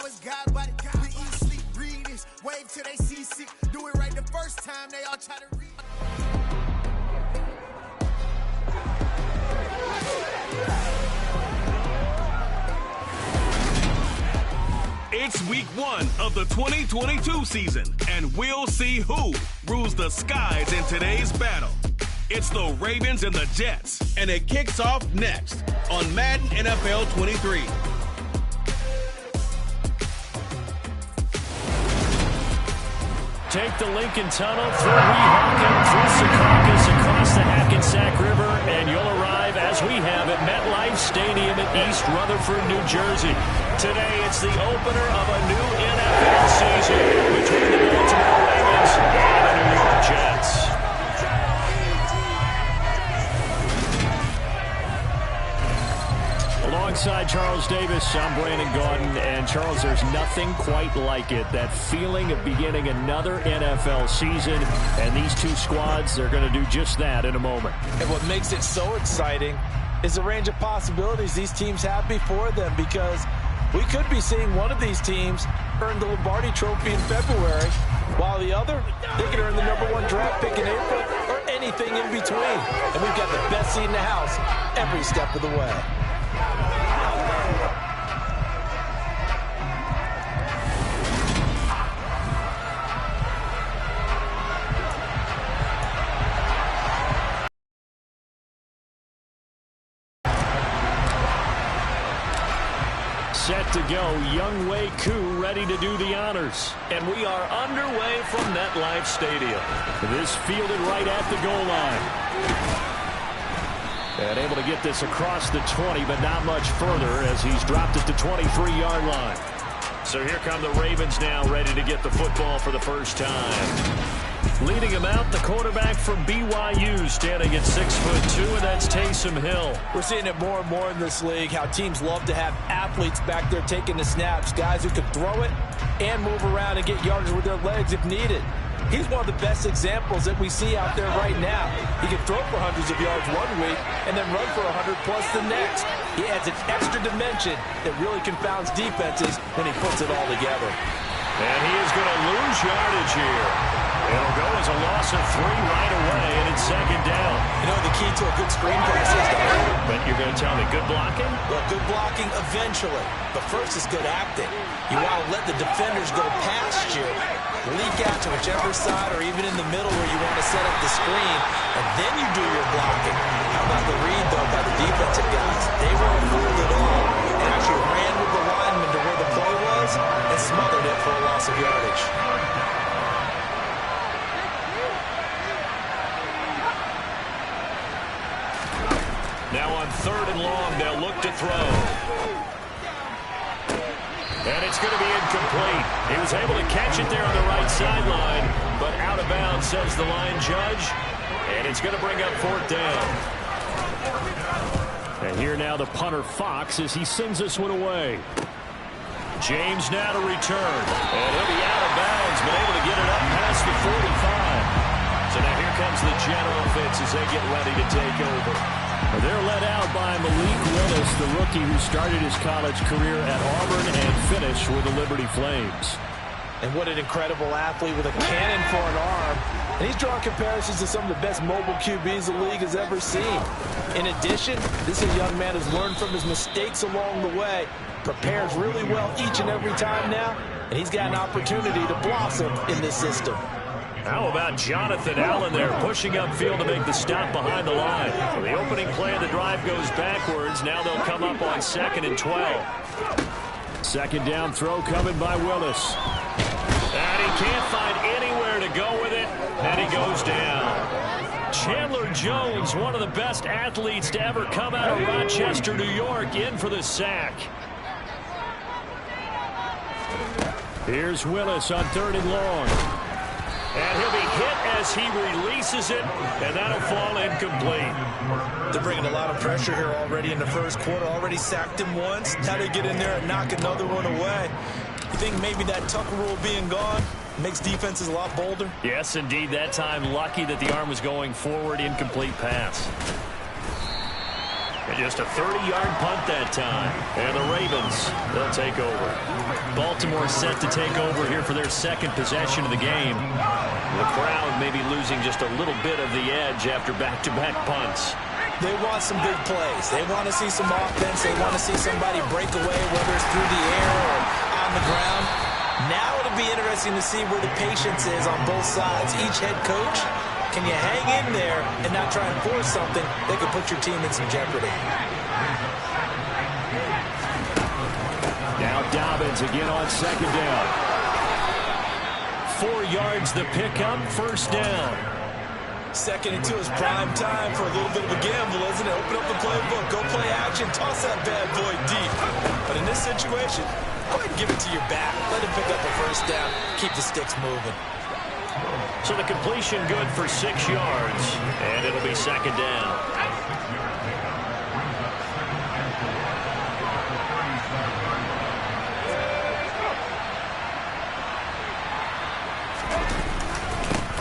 it's God body. We eat, sleep, breathe this. Wave till they see sick. Do it right the first time. They all try to read. It's week 1 of the 2022 season, and we'll see who rules the skies in today's battle. It's the Ravens and the Jets, and it kicks off next on Madden NFL 23. Take the Lincoln Tunnel through Weehawken, through Secaucus, across the Hackensack River, and you'll arrive, as we have, at MetLife Stadium in East Rutherford, New Jersey. Today, it's the opener of a new NFL season between the Baltimore Ravens and the New York Jets. Alongside Charles Davis, I'm Brandon Gaudin, and Charles, there's nothing quite like it. That feeling of beginning another NFL season, and these two squads, they're going to do just that in a moment. And what makes it so exciting is the range of possibilities these teams have before them, because we could be seeing one of these teams earn the Lombardi Trophy in February, while the other, they could earn the #1 draft pick in April, or anything in between. And we've got the best seat in the house every step of the way. Set to go, Younghoe Koo ready to do the honors. And we are underway from MetLife Stadium. This fielded right at the goal line. And able to get this across the 20, but not much further as he's dropped it to 23-yard line. So here come the Ravens now, ready to get the football for the first time. Leading him out, the quarterback from BYU, standing at 6'2", and that's Taysom Hill. We're seeing it more and more in this league, how teams love to have athletes back there taking the snaps, guys who can throw it and move around and get yardage with their legs if needed. He's one of the best examples that we see out there right now. He can throw for hundreds of yards one week and then run for 100+ the next. He adds an extra dimension that really confounds defenses when he puts it all together. And he is going to lose yardage here. It'll go as a loss of 3 right away, and it's second down. You know, the key to a good screen pass is, but you're going to tell me good blocking? Well, good blocking eventually. But first is good acting. You want to let the defenders go past you, leak out to whichever side or even in the middle where you want to set up the screen, and then you do your blocking. How about the read, though, by the defensive guys? They weren't fooled at all and actually ran with the lineman to where the play was and smothered it for a loss of yardage. Now on 3rd and long, they'll look to throw. And it's going to be incomplete. He was able to catch it there on the right sideline, but out of bounds, says the line judge. And it's going to bring up 4th down. And here now the punter Fox as he sends this one away. James now to return. And he'll be out of bounds, but able to get it up past the 45. So now here comes the Jet offense as they get ready to take over. They're led out by Malik Willis, the rookie who started his college career at Auburn and finished with the Liberty Flames. And what an incredible athlete with a cannon for an arm. And he's drawing comparisons to some of the best mobile QBs the league has ever seen. In addition, this is a young man who's learned from his mistakes along the way, prepares really well each and every time now, and he's got an opportunity to blossom in this system. How about Jonathan Allen there pushing upfield to make the stop behind the line? So the opening play of the drive goes backwards. Now they'll come up on 2nd and 12. Second down throw coming by Willis. And he can't find anywhere to go with it, and he goes down. Chandler Jones, one of the best athletes to ever come out of Rochester, New York, in for the sack. Here's Willis on 3rd and long. And he'll be hit as he releases it, and that'll fall incomplete. They're bringing a lot of pressure here already in the first quarter. Already sacked him once. Now they get in there and knock another one away. You think maybe that Tucker rule being gone makes defenses a lot bolder? Yes, indeed. That time lucky that the arm was going forward. Incomplete pass. And just a 30-yard punt that time. And the Ravens, they'll take over. Baltimore set to take over here for their second possession of the game. The crowd may be losing just a little bit of the edge after back-to-back punts. They want some big plays. They want to see some offense. They want to see somebody break away, whether it's through the air or on the ground. Now it'll be interesting to see where the patience is on both sides. Each head coach, can you hang in there and not try and force something that could put your team in some jeopardy? Now Dobbins again on second down. 4 yards the pickup, first down. 2nd and 2 is prime time for a little bit of a gamble, isn't it? Open up the playbook, go play action, toss that bad boy deep. But in this situation, go ahead and give it to your back. Let him pick up a first down, keep the sticks moving. So the completion good for 6 yards, and it'll be second down.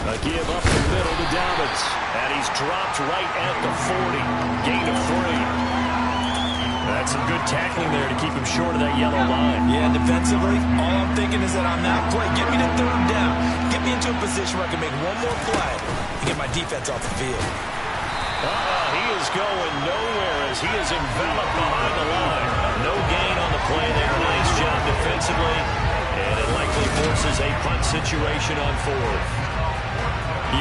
A give up the middle to Dobbins. And he's dropped right at the 40. Gain of 3. That's some good tackling there to keep him short of that yellow line. Yeah, defensively, all I'm thinking is that on that play, get me to 3rd down. Get me into a position where I can make one more play and get my defense off the field. He is going nowhere as he is enveloped behind the line. No gain on the play there. Nice job defensively. And it likely forces a punt situation on 4th.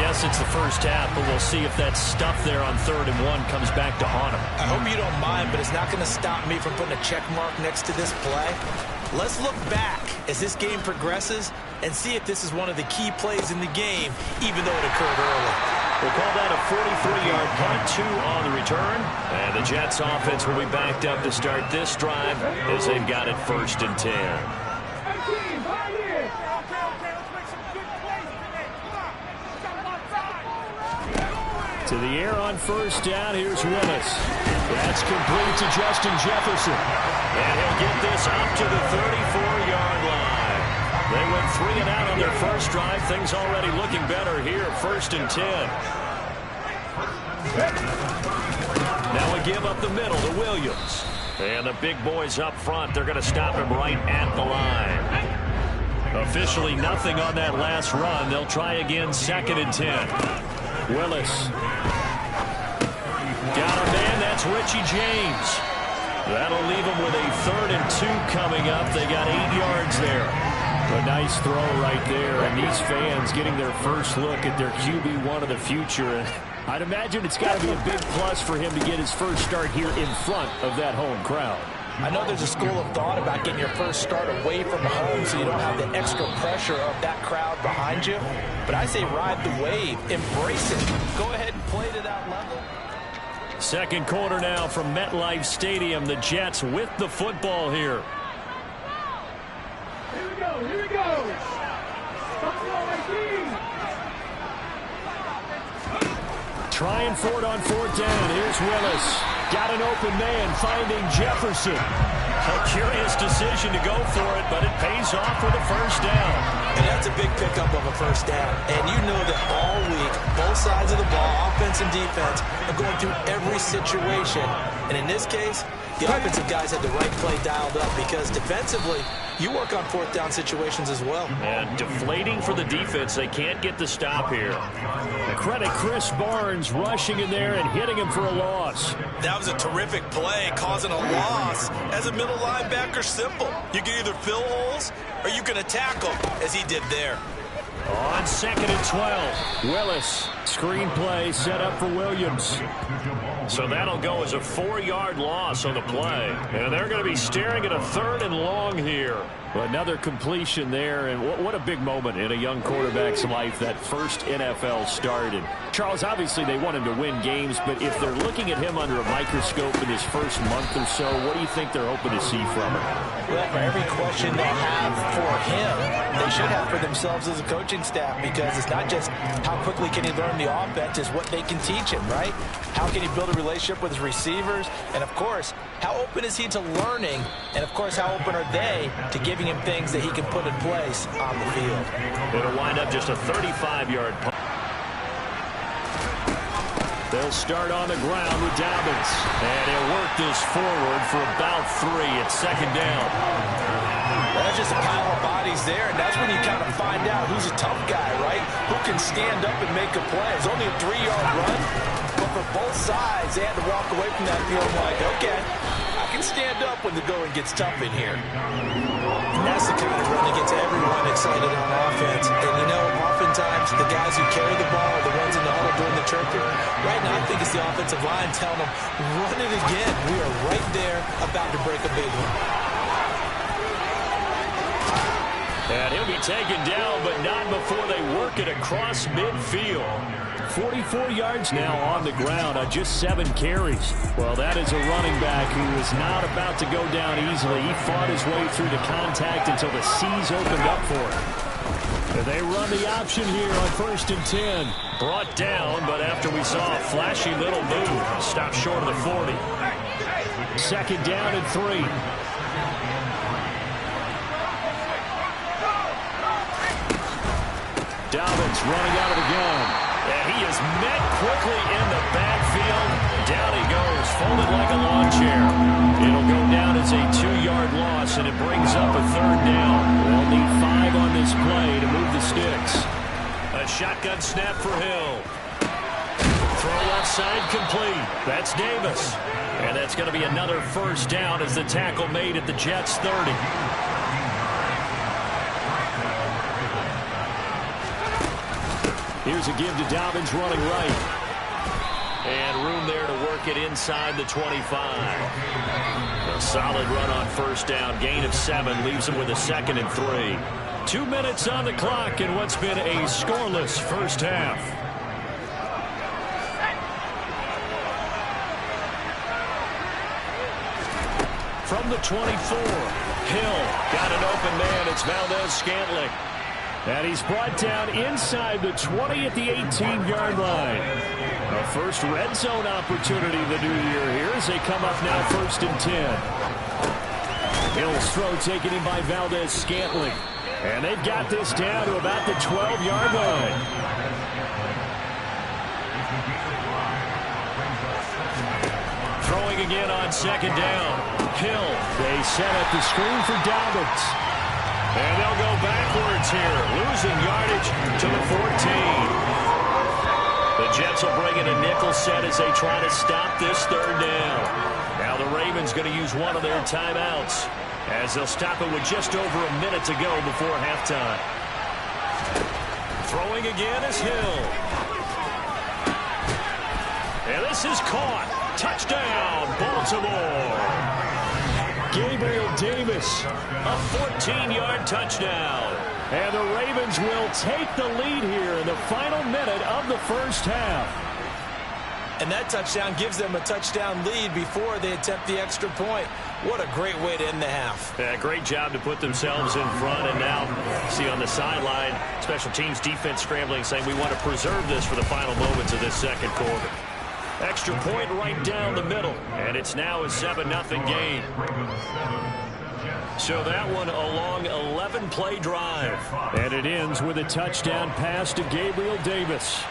Yes, it's the first half, but we'll see if that stuff there on 3rd and 1 comes back to haunt him. I hope you don't mind, but it's not going to stop me from putting a check mark next to this play. Let's look back as this game progresses and see if this is one of the key plays in the game, even though it occurred early. We'll call that a 43-yard punt, 2 on the return. And the Jets offense will be backed up to start this drive as they've got it 1st and 10. To the air on 1st down, here's Willis. That's complete to Justin Jefferson. And he'll get this up to the 34-yard line. They went 3 and out on their first drive. Things already looking better here, 1st and 10. Now we give up the middle to Williams. And the big boys up front, they're going to stop him right at the line. Officially nothing on that last run. They'll try again, 2nd and 10. Willis. Got a man, that's Richie James. That'll leave them with a 3rd and 2 coming up. They got 8 yards there. A nice throw right there, and these fans getting their first look at their QB1 of the future. And I'd imagine it's got to be a big plus for him to get his first start here in front of that home crowd. I know there's a school of thought about getting your first start away from home so you don't have the extra pressure of that crowd behind you. But I say ride the wave, embrace it. Go ahead and play to that level. Second quarter now from MetLife Stadium. The Jets with the football here. Here we go, here we go. Trying for it on 4th down. Here's Willis. Got an open man finding Jefferson. A curious decision to go for it, but it pays off with a first down. And that's a big pickup of a first down. And you know that all week, both sides of the ball, offense and defense, are going through every situation. And in this case, the offensive guys had the right play dialed up because defensively, you work on 4th down situations as well. And deflating for the defense. They can't get the stop here. Credit Chris Barnes rushing in there and hitting him for a loss. That was a terrific play, causing a loss. As a middle linebacker, simple. You can either fill holes or you can attack them, as he did there. On 2nd and 12, Willis. Screen play set up for Williams. So that'll go as a 4-yard loss on the play. And they're going to be staring at a 3rd and long here. Another completion there, and what a big moment in a young quarterback's life, that first NFL start. And Charles, obviously they want him to win games, but if they're looking at him under a microscope in his first month or so, what do you think they're hoping to see from him? Well, for every question they have for him, they should have for themselves as a coaching staff, because it's not just how quickly can he learn the offense, it's what they can teach him, right? How can he build a relationship with his receivers? And, of course, how open is he to learning? And, of course, how open are they to giving him things that he can put in place on the field? It'll wind up just a 35-yard punt. They'll start on the ground with Dobbins. And he'll work this forward for about 3 at second down. That's just a pile of bodies there, and that's when you kind of find out who's a tough guy, right? Who can stand up and make a play. It was only a 3-yard run, but for both sides, they had to walk away from that feeling like, okay, I can stand up when the going gets tough in here. And that's the kind of run that gets everyone excited on offense. And, you know, oftentimes the guys who carry the ball are the ones in the huddle doing the chirping. Right now, I think it's the offensive line telling them, run it again. We are right there about to break a big one. And he'll be taken down, but not before they work it across midfield. 44 yards now on the ground on just 7 carries. Well, that is a running back who is not about to go down easily. He fought his way through the contact until the C's opened up for him. And they run the option here on 1st and 10. Brought down, but after we saw a flashy little move, stopped short of the 40. 2nd down and 3. Dobbins running out of the gun. And he is met quickly in the backfield. Down he goes, folded like a lawn chair. It'll go down as a 2-yard loss, and it brings up a 3rd down. They'll need 5 on this play to move the sticks. A shotgun snap for Hill. Throw left side complete. That's Davis. And that's going to be another 1st down as the tackle made at the Jets' 30. Here's a give to Dobbins running right. And room there to work it inside the 25. A solid run on 1st down. Gain of 7 leaves him with a 2nd and 3. 2 minutes on the clock in what's been a scoreless first half. From the 24, Hill got an open man. It's Valdez-Scantling. And he's brought down inside the 20 at the 18-yard line. A first red zone opportunity the new year here as they come up now 1st and 10. Hill's throw taken in by Valdez-Scantling. And they've got this down to about the 12-yard line. Throwing again on 2nd down. Hill, they set up the screen for Dobbins. And they'll go backwards here, losing yardage to the 14. The Jets will bring in a nickel set as they try to stop this 3rd down. Now the Ravens going to use one of their timeouts as they'll stop it with just over a minute to go before halftime. Throwing again is Hill. And this is caught. Touchdown, Baltimore. Gabriel Davis, a 14-yard touchdown. And the Ravens will take the lead here in the final minute of the first half. And that touchdown gives them a touchdown lead before they attempt the extra point. What a great way to end the half. Yeah, great job to put themselves in front. And now, see on the sideline, special teams defense scrambling, saying we want to preserve this for the final moments of this 2nd quarter. Extra point right down the middle, and it's now a 7-0 game. So that one a long 11-play drive. And it ends with a touchdown pass to Gabriel Davis.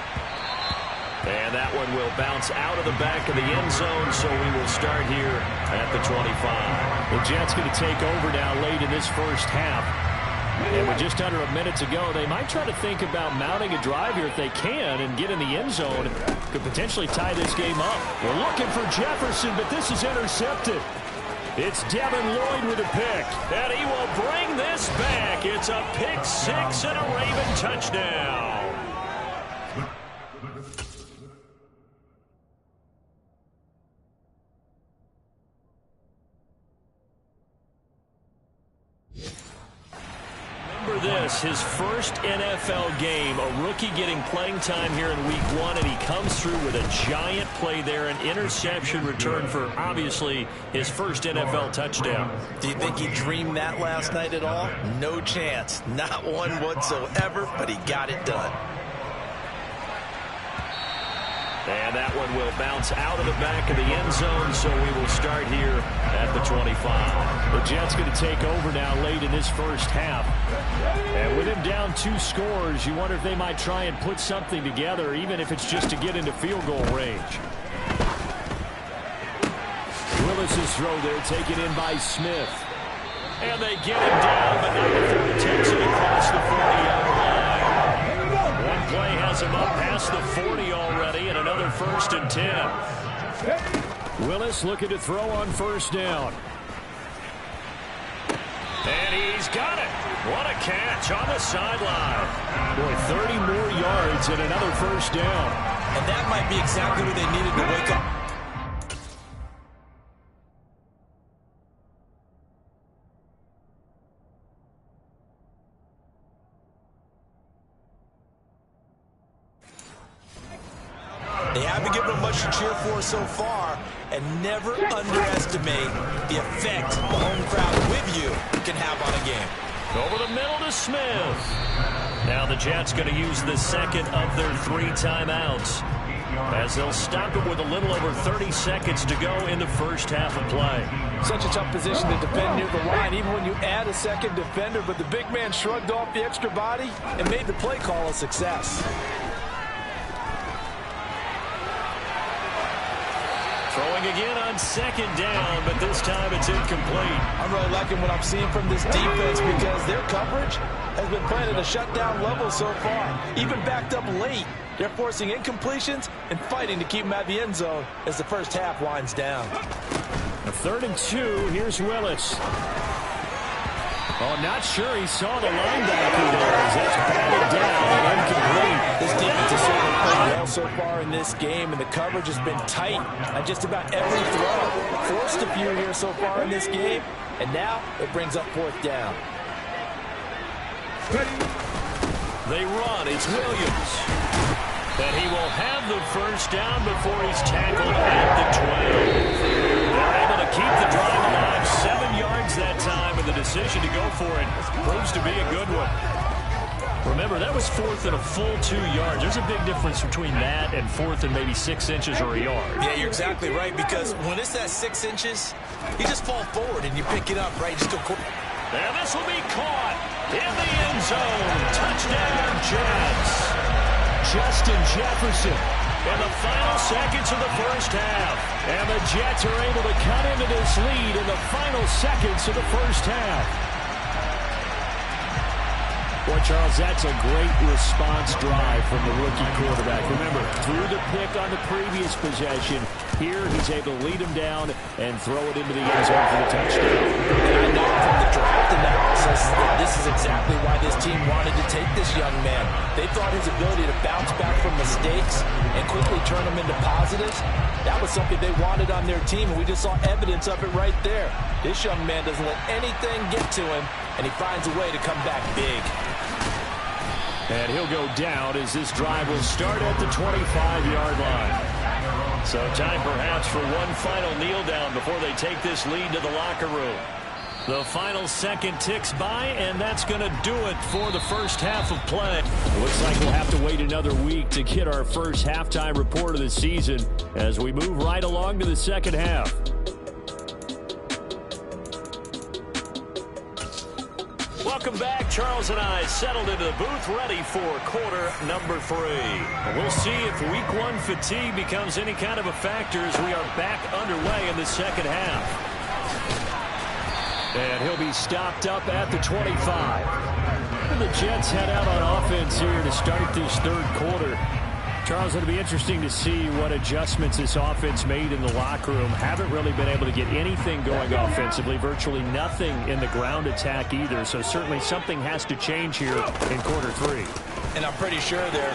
And that one will bounce out of the back of the end zone, so we will start here at the 25. The Jets going to take over now late in this first half. And with just under a minute to go, they might try to think about mounting a drive here if they can and get in the end zone. Could potentially tie this game up. We're looking for Jefferson, but this is intercepted. It's Devin Lloyd with a pick. And he will bring this back. It's a pick 6 and a Raven touchdown. This, his first NFL game, a rookie getting playing time here in week 1, and he comes through with a giant play there, an interception return for, obviously, his first NFL touchdown. Do you think he dreamed that last night at all? No chance. Not one whatsoever, but he got it done. And that one will bounce out of the back of the end zone, so we will start here at the 25. The Jets going to take over now late in this first half. And with him down 2 scores, you wonder if they might try and put something together, even if it's just to get into field goal range. Willis's throw there taken in by Smith. And they get him down, but not before he takes it across the 40-yard line. One play has him up past the 40 already, and another 1st and 10. Willis looking to throw on 1st down. And he's got it. What a catch on the sideline. Boy, 30 more yards and another 1st down. And that might be exactly what they needed to wake up. They haven't given them much to cheer for so far, and never underestimate the effect the home crowd with you can have on a game. Over the middle to Smith. Now the Jets going to use the second of their 3 timeouts, as they'll stop it with a little over 30 seconds to go in the first half of play. Such a tough position to defend near the line, even when you add a second defender, but the big man shrugged off the extra body and made the play call a success. Throwing again on 2nd down, but this time it's incomplete. I'm really liking what I'm seeing from this defense because their coverage has been playing at a shutdown level so far. Even backed up late, they're forcing incompletions and fighting to keep them at the end zone as the first half winds down. A 3rd and 2, here's Willis. Oh, not sure he saw the linebacker there as that's batted down and incomplete. This defense has certainly played well so far in this game, and the coverage has been tight on just about every throw. Forced a few here so far in this game, and now it brings up 4th down. They run. It's Williams. And he will have the 1st down before he's tackled at the 12. They're able to keep the drive alive. 7 yards that time, and the decision to go for it proves to be a good one. Remember, that was 4th and a full 2 yards. There's a big difference between that and 4th and maybe 6 inches or a yard. Yeah, you're exactly right, because when it's that 6 inches, you just fall forward and you pick it up, right? Just go quick. And this will be caught in the end zone. Touchdown, Jets. Justin Jefferson in the final seconds of the first half. And the Jets are able to cut into this lead in the final seconds of the first half. Boy, Charles, that's a great response drive from the rookie quarterback. Remember, threw the pick on the previous possession. Here, he's able to lead him down and throw it into the end zone for the touchdown. And I know from the draft analysis that this is exactly why this team wanted to take this young man. They thought his ability to bounce back from mistakes and quickly turn them into positives, that was something they wanted on their team, and we just saw evidence of it right there. This young man doesn't let anything get to him, and he finds a way to come back big. And he'll go down as this drive will start at the 25-yard line. So time perhaps for one final kneel down before they take this lead to the locker room. The final second ticks by, and that's going to do it for the first half of play. Looks like we'll have to wait another week to get our first halftime report of the season as we move right along to the second half. Welcome back. Charles and I settled into the booth ready for quarter number 3. We'll see if week 1 fatigue becomes any kind of a factor as we are back underway in the second half. And he'll be stopped up at the 25. And the Jets head out on offense here to start this third quarter. Charles, it'll be interesting to see what adjustments this offense made in the locker room. Haven't really been able to get anything going offensively. Virtually nothing in the ground attack either. So certainly something has to change here in quarter 3. And I'm pretty sure they're...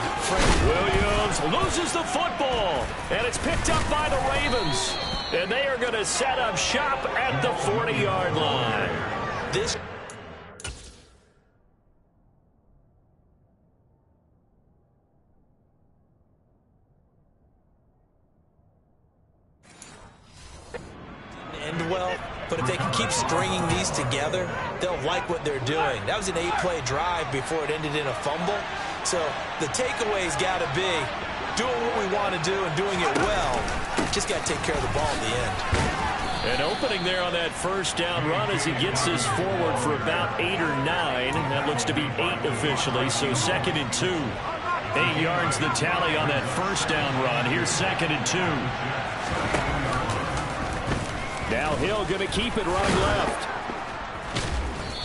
Williams loses the football. And it's picked up by the Ravens. And they are going to set up shop at the 40-yard line. This... end well, but if they can keep stringing these together, they'll like what they're doing. That was an 8-play drive before it ended in a fumble. So the takeaway's got to be, doing what we want to do and doing it well. Just got to take care of the ball at the end. An opening there on that first down run as he gets this forward for about 8 or 9. That looks to be 8 officially, so 2nd and 2. 8 yards the tally on that first down run. Here's 2nd and 2. Now Hill going to keep it run left.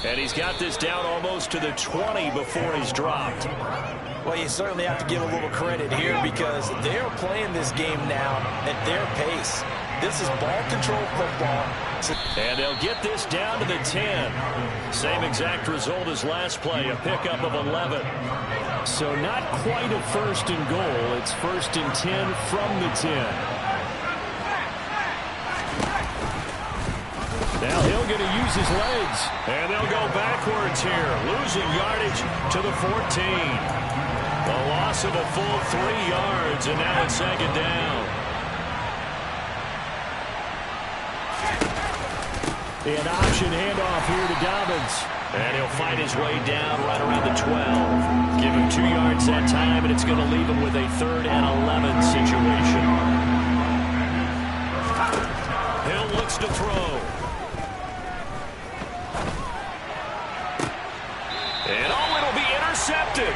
And he's got this down almost to the 20 before he's dropped. Well, you certainly have to give a little credit here because they're playing this game now at their pace. This is ball control football. And they'll get this down to the 10. Same exact result as last play, a pickup of 11. So not quite a 1st and goal. It's 1st and 10 from the 10. Now Hill going to use his legs. And they'll go backwards here, losing yardage to the 14. A loss of a full 3 yards, and now it's 2nd down. An option handoff here to Dobbins. And he'll fight his way down right around the 12. Give him 2 yards that time, and it's going to leave him with a 3rd and 11 situation. Hill looks to throw. And it'll be intercepted.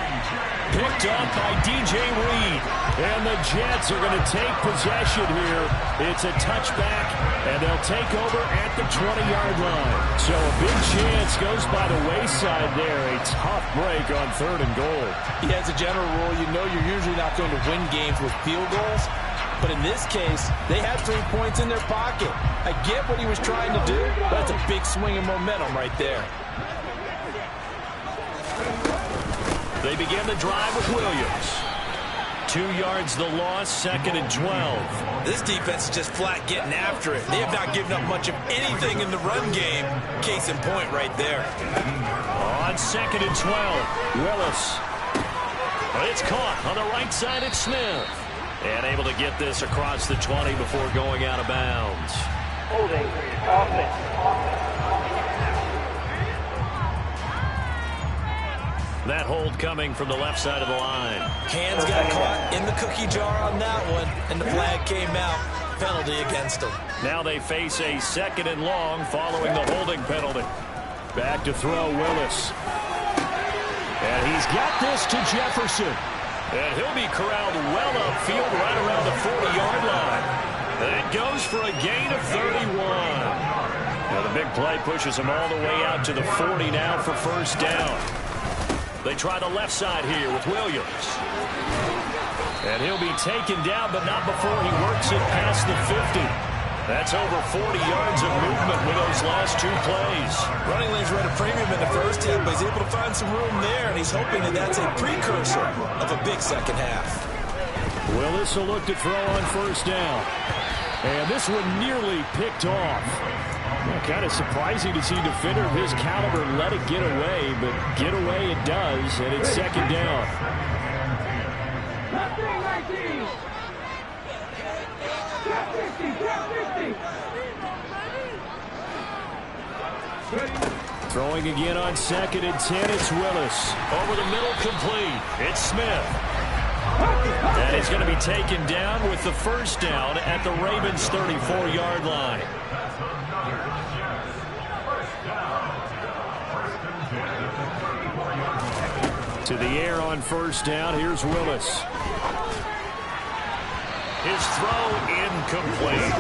Picked up by DJ Reed. And the Jets are going to take possession here. It's a touchback, and they'll take over at the 20-yard line. So a big chance goes by the wayside there. A tough break on 3rd and goal. Yeah, as a general rule, you know you're usually not going to win games with field goals. But in this case, they had 3 points in their pocket. I get what he was trying to do, but it's a big swing of momentum right there. They begin the drive with Williams. 2 yards the loss, 2nd and 12. This defense is just flat getting after it. They have not given up much of anything in the run game. Case in point right there. On 2nd and 12, Willis. It's caught on the right side. It's Smith. And able to get this across the 20 before going out of bounds. Holding offense. That hold coming from the left side of the line. Hands got caught in the cookie jar on that one, and the flag came out. Penalty against them. Now they face a 2nd and long following the holding penalty. Back to throw Willis. And he's got this to Jefferson. And he'll be corralled well upfield right around the 40-yard line. That goes for a gain of 31. Now the big play pushes him all the way out to the 40 now for 1st down. They try the left side here with Williams. And he'll be taken down, but not before he works it past the 50. That's over 40 yards of movement with those last 2 plays. Running lanes were at a premium in the first half, but he's able to find some room there, and he's hoping that that's a precursor of a big second half. Willis will look to throw on 1st down. And this one nearly picked off. Well, kind of surprising to see a defender of his caliber let it get away, but get away it does, and it's 2nd down. Throwing again on 2nd and 10, it's Willis. Over the middle, complete. It's Smith. And he's going to be taken down with the 1st down at the Ravens' 34-yard line. To the air on 1st down, here's Willis. His throw incomplete.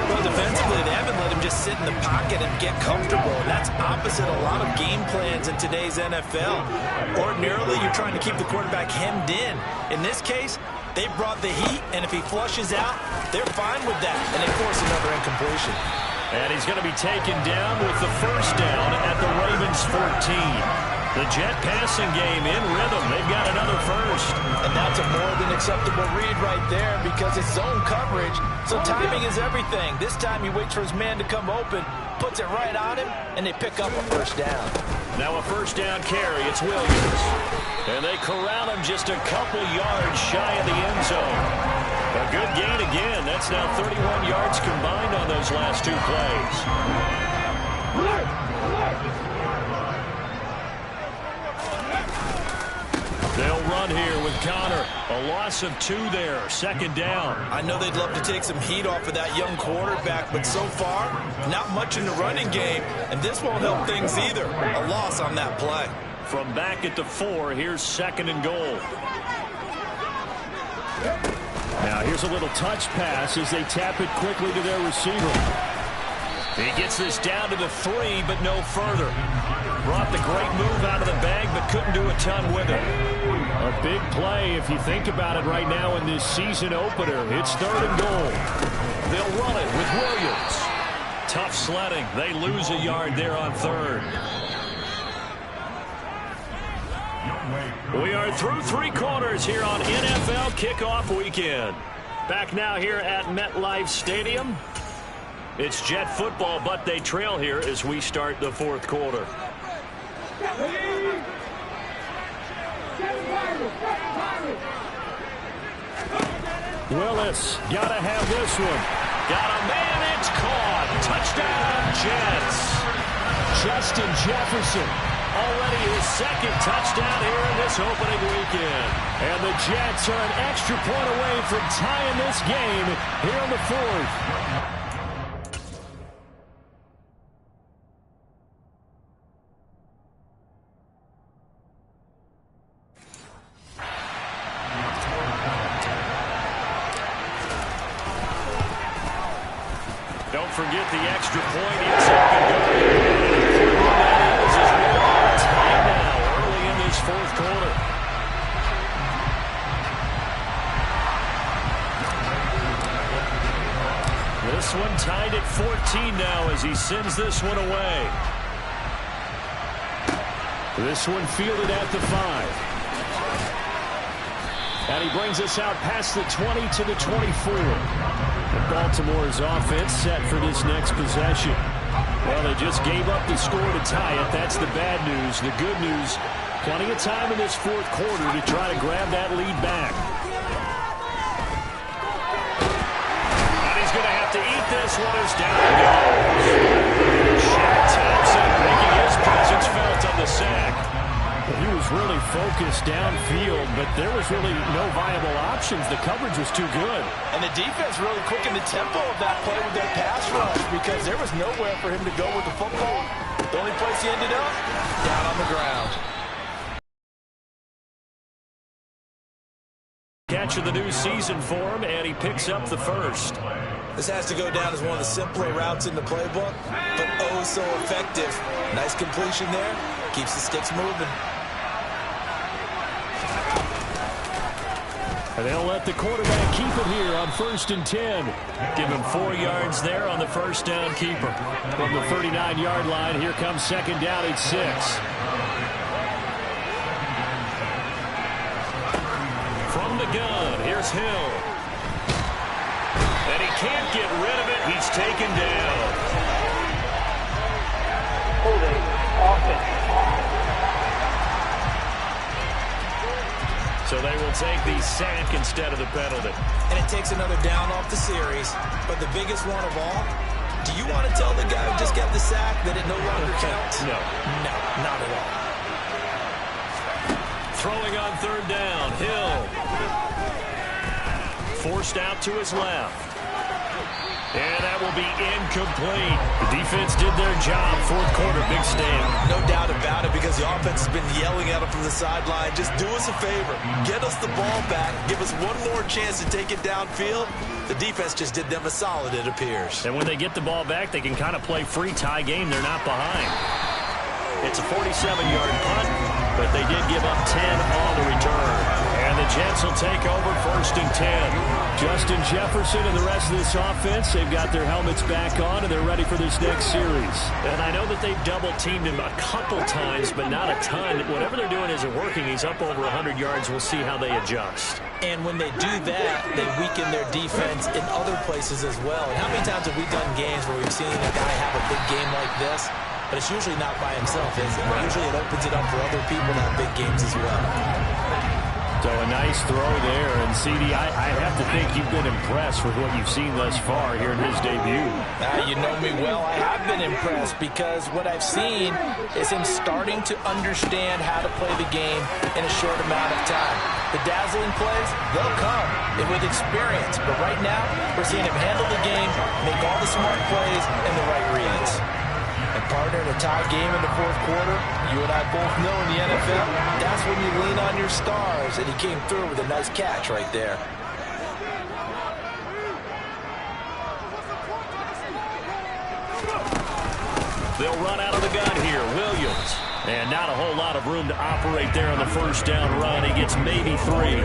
Well, defensively, they haven't let him just sit in the pocket and get comfortable. And that's opposite a lot of game plans in today's NFL. Ordinarily, you're trying to keep the quarterback hemmed in. In this case, they brought the heat, and if he flushes out, they're fine with that. And they force another incompletion. And he's going to be taken down with the 1st down at the Ravens' 14. The Jet passing game in rhythm. They've got another 1st. And that's a more than acceptable read right there because it's zone coverage. So timing is everything. This time he waits for his man to come open, puts it right on him, and they pick up a 1st down. Now a 1st down carry. It's Williams. And they corral him just a couple yards shy of the end zone. A good gain again. That's now 31 yards combined on those last 2 plays. They'll run here with Connor. A loss of 2 there, second down. I know they'd love to take some heat off of that young quarterback, but so far, not much in the running game, and this won't help things either. A loss on that play. From back at the 4, here's second and goal. Now here's a little touch pass as they tap it quickly to their receiver. He gets this down to the 3, but no further. Brought the great move out of the bag, but couldn't do a ton with it. A big play if you think about it right now in this season opener. It's third and goal. They'll run it with Williams. Tough sledding. They lose a yard there on third. We are through 3 quarters here on NFL Kickoff Weekend. Back now here at MetLife Stadium. It's Jet football, but they trail here as we start the 4th quarter. Willis, gotta have this one. Got a man, it's caught. Touchdown, Jets. Justin Jefferson, already his 2nd touchdown here in this opening weekend. And the Jets are an extra point away from tying this game here in the 4th. Don't forget the extra point. It's up and going. Tied now early in this 4th quarter. This one tied at 14 now as he sends this one away. This one fielded at the 5. And he brings us out past the 20 to the 24. And Baltimore's offense set for this next possession. Well, they just gave up the score to tie it. That's the bad news. The good news, plenty of time in this 4th quarter to try to grab that lead back. And he's going to have to eat this one as down he goes. Shaq Thompson making his presence felt on the sack. He was really focused downfield, but there was really no viable options. The coverage was too good. And the defense really quickened the tempo of that play with their pass rush because there was nowhere for him to go with the football. The only place he ended up, down on the ground. Catch of the new season for him, and he picks up the 1st. This has to go down as one of the simpler routes in the playbook, but oh so effective. Nice completion there. Keeps the sticks moving. And they'll let the quarterback keep it here on 1st and 10. Give him 4 yards there on the first down keeper. From the 39-yard line, here comes 2nd down at 6. From the gun, here's Hill. And he can't get rid of it. He's taken down. Holding offense. So they will take the sack instead of the penalty. And it takes another down off the series. But the biggest one of all, do you want to tell the guy who just got the sack that it no longer counts? No. No, not at all. Throwing on 3rd down, Hill. Forced out to his left. And that will be incomplete. The defense did their job. 4th quarter, big stand. No doubt about it because the offense has been yelling at him from the sideline. Just do us a favor. Get us the ball back. Give us one more chance to take it downfield. The defense just did them a solid, it appears. And when they get the ball back, they can kind of play free tie game. They're not behind. It's a 47-yard punt, but they did give up 10 on the return. And the Jets will take over 1st and 10. Justin Jefferson and the rest of this offense, they've got their helmets back on, and they're ready for this next series. And I know that they've double-teamed him a couple times, but not a ton. Whatever they're doing isn't working. He's up over 100 yards. We'll see how they adjust. And when they do that, they weaken their defense in other places as well. And how many times have we done games where we've seen a guy have a big game like this? But it's usually not by himself, is it? Usually it opens it up for other people to have big games as well. So a nice throw there. And, CD, I have to think you've been impressed with what you've seen thus far here in his debut. You know me well. I have been impressed because what I've seen is him starting to understand how to play the game in a short amount of time. The dazzling plays, they'll come with experience. But right now, we're seeing him handle the game, make all the smart plays, and the right reads. And partner, in a tie game in the fourth quarter, you and I both know in the NFL, that's when you lean on your stars. And he came through with a nice catch right there. They'll run out of the gun here. Williams. And not a whole lot of room to operate there on the first down run. He gets maybe 3.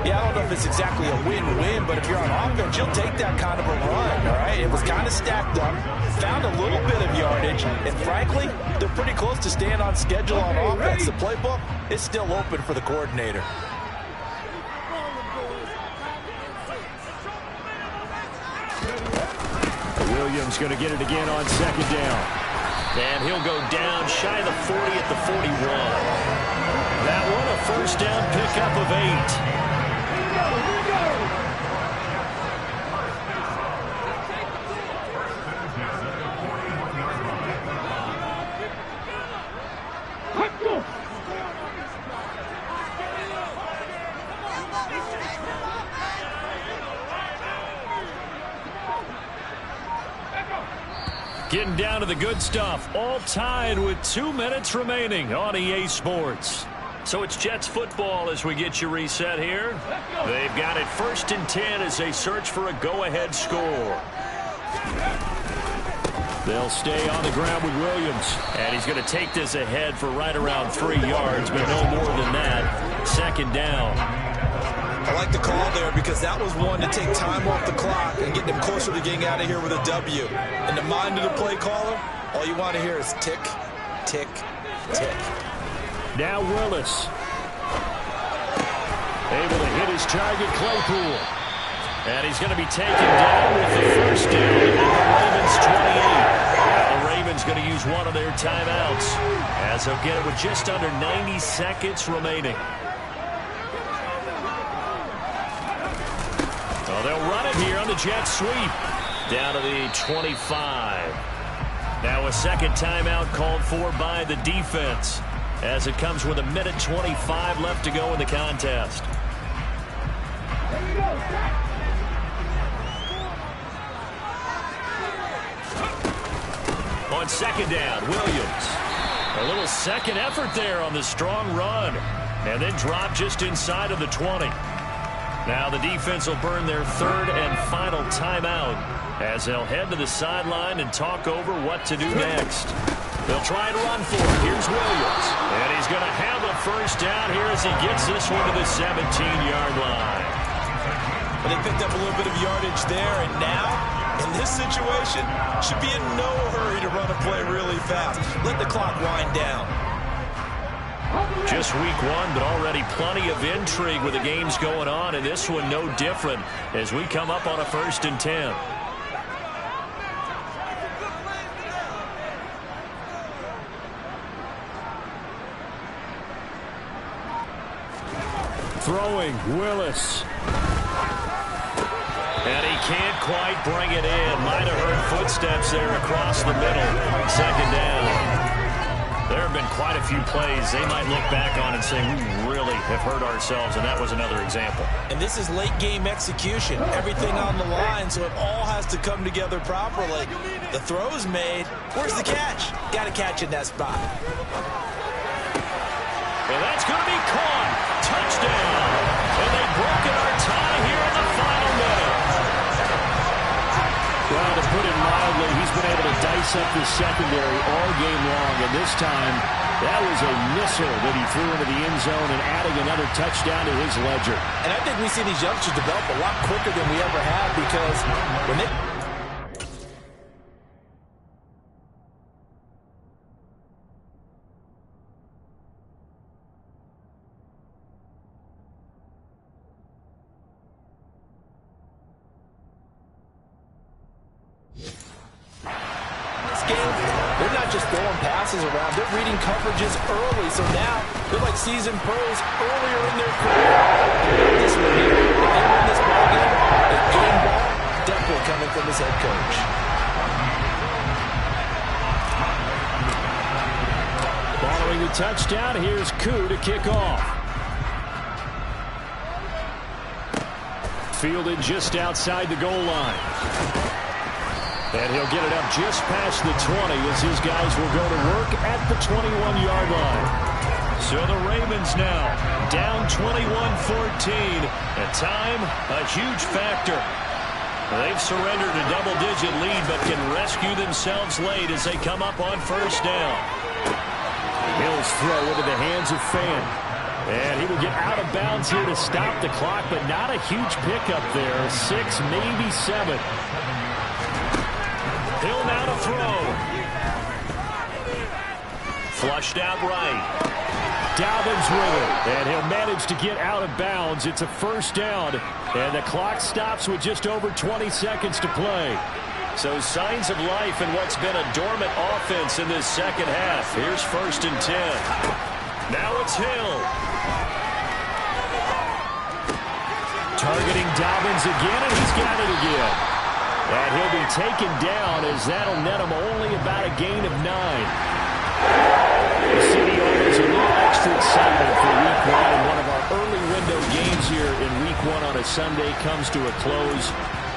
Yeah, I don't know if it's exactly a win-win, but if you're on offense, you'll take that kind of a run, all right? It was kind of stacked up, found a little bit of yardage, and frankly, they're pretty close to staying on schedule on offense. The playbook is still open for the coordinator. Williams going to get it again on second down. And he'll go down shy of the 40 at the 41. That one a first down pickup of 8. Getting down to the good stuff, all tied with 2 minutes remaining on EA Sports. So it's Jets football as we get you reset here. They've got it 1st and 10 as they search for a go-ahead score. They'll stay on the ground with Williams. And he's going to take this ahead for right around 3 yards, but no more than that. Second down. I like the call there because that was one to take time off the clock and get them closer to getting out of here with a W. In the mind of the play caller, all you want to hear is tick, tick, tick. Now Willis. Able to hit his target, Claypool. And he's going to be taken down with the first down at the Ravens 28. Now the Ravens going to use one of their timeouts as they'll get it with just under 90 seconds remaining. Well, they'll run it here on the jet sweep. Down to the 25. Now a second timeout called for by the defense as it comes with 1:25 left to go in the contest. On second down, Williams. A little second effort there on the strong run. And then drop just inside of the 20. Now the defense will burn their third and final timeout as they'll head to the sideline and talk over what to do next. They'll try and run for it. Here's Williams. And he's going to have a first down here as he gets this one to the 17-yard line. But they picked up a little bit of yardage there, and now, in this situation, should be in no hurry to run a play really fast. Let the clock wind down. Just week 1, but already plenty of intrigue with the games going on, and this one no different as we come up on a 1st and 10. Throwing, Willis. And he can't quite bring it in. Might have heard footsteps there across the middle. Second down. There have been quite a few plays they might look back on and say, we really have hurt ourselves, and that was another example. And this is late-game execution. Everything on the line, so it all has to come together properly. The throw's made. Where's the catch? Got to catch in that spot. And that's going to be caught. Touchdown. And they've broken our tie here in the final minute. Well, to put it mildly, he's been able to dice up the secondary all game long, and this time that was a missile that he threw into the end zone and adding another touchdown to his ledger. And I think we see these youngsters develop a lot quicker than we ever have because when they... throwing passes around. They're reading coverages early, so now they're like seasoned pros earlier in their career. This one here, if they win this ball game, the game ball definitely coming from his head coach. Following the touchdown, here's Koo to kick off. Fielded just outside the goal line. And he'll get it up just past the 20 as his guys will go to work at the 21-yard line. So the Ravens now down 21-14. At time, a huge factor. They've surrendered a double-digit lead but can rescue themselves late as they come up on first down. Hill's throw into the hands of Fan. And he will get out of bounds here to stop the clock, but not a huge pickup there. 6, maybe 7. Hill now to throw. Flushed out right. Dobbins with it. And he'll manage to get out of bounds. It's a first down. And the clock stops with just over 20 seconds to play. So signs of life in what's been a dormant offense in this second half. Here's 1st and 10. Now it's Hill. Targeting Dobbins again, and he's got it again. And he'll be taken down as that'll net him only about a gain of 9. The City owners are a little extra excited for Week 1, and one of our early window games here in Week 1 on a Sunday comes to a close.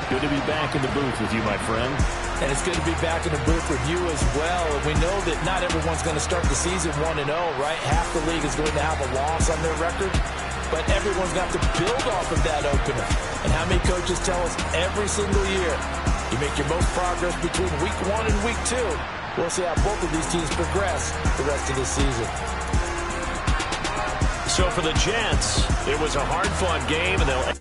Good to be back in the booth with you, my friend. And it's good to be back in the booth with you as well. And we know that not everyone's going to start the season 1-0, right? Half the league is going to have a loss on their record. But everyone's got to build off of that opener. And how many coaches tell us every single year, you make your most progress between Week 1 and Week 2. We'll see how both of these teams progress the rest of this season. So for the Jets, it was a hard-fought game, and they'll